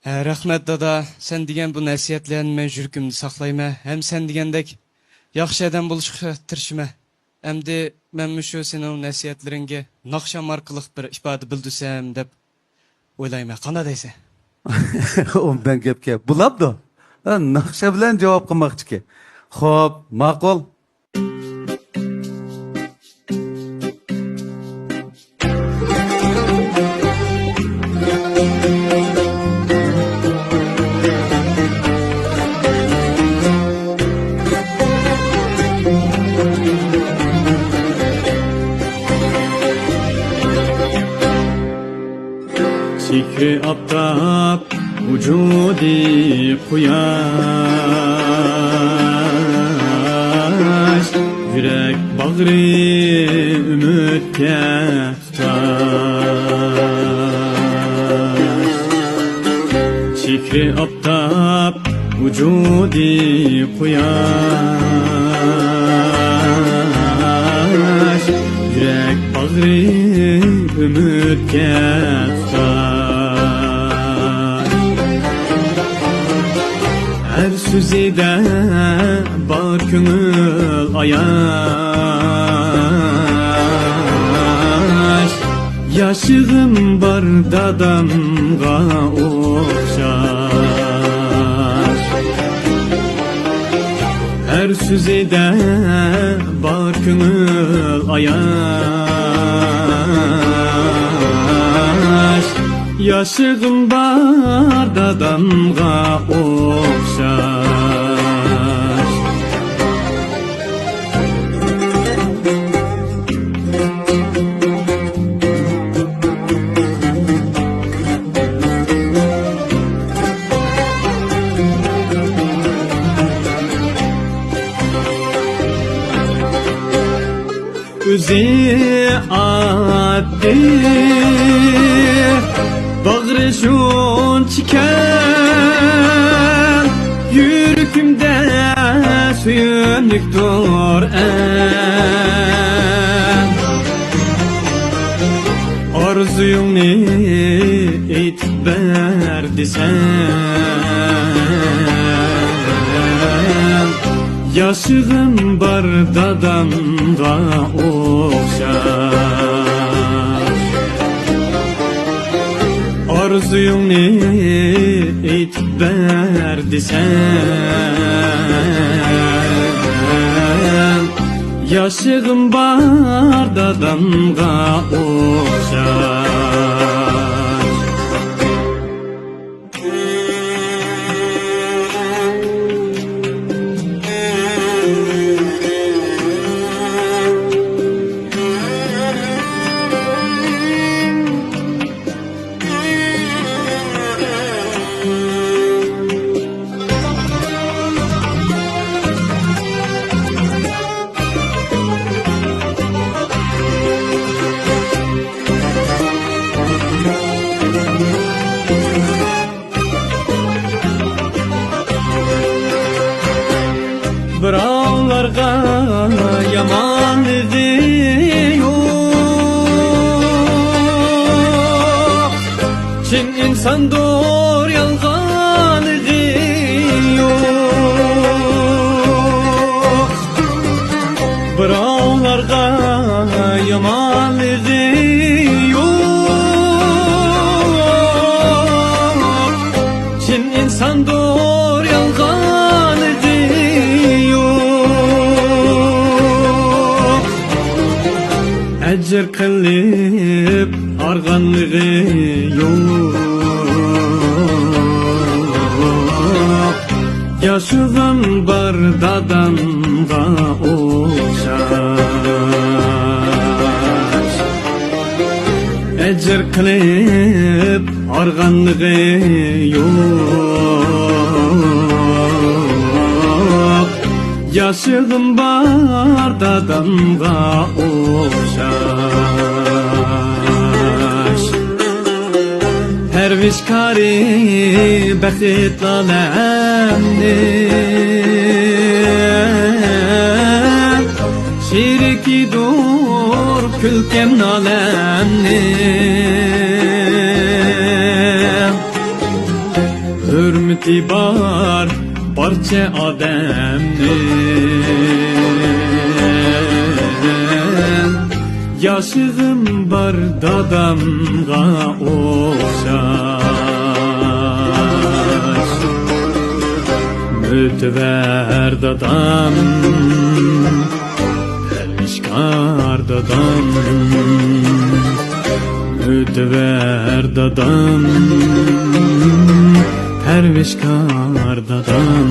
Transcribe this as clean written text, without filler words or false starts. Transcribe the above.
Rahmet dada, sen degan bu nasihatlarni men yuragimda saqlayman. Hem sen degandek yaxshi odam bo'lishga tirishman. Endi men shu sening nasihatlaringga naqsham orqali bir ifoda bildirsam deb o'ylayman. Qanday deysan? Ondan gapga bulabdi. Naqsha bilan javob qilmoqchi. Xo'p, ma'qul. Fikri aptap, vücudi kuyaş, yürek bağrı ümitke tutaş. Fikri aptap, vücudi kuyaş, yürek bağrı ümitke tutaş. Her sözüde bar könül ayaş, yaşığım bar dadamga okşar. Her sözüde bar könül ayaş, yaşığım bar dadamga okşar. Üzi addi bağrı şun çiken, yürekimde suyunluktur en. Arzuyunu etip verdi sen, yaşığım bar dadamga okşar. Arzuyunu etip verdi sen, yaşığım bar dadamga okşar. Birovlarga yamanligi yo'q, chin insondur yolg'onligi yo'q. Birovlarga yamanligi yo'q, chin insondur yolg'onligi. Ecir kılıp arganlığı yok, yaşığım bar dadamga okşar. Ecir kılıp arganlığı yok, yaşığım bar dadamga okşar. Her vişkari bəxit aləmni, şiriki dur külkem nalemni. itibar barcha odamni Yaşığım bar dadamga o'xshash Mütver dadam Pervişkar dadam Mütver dadam Pervişkar dadam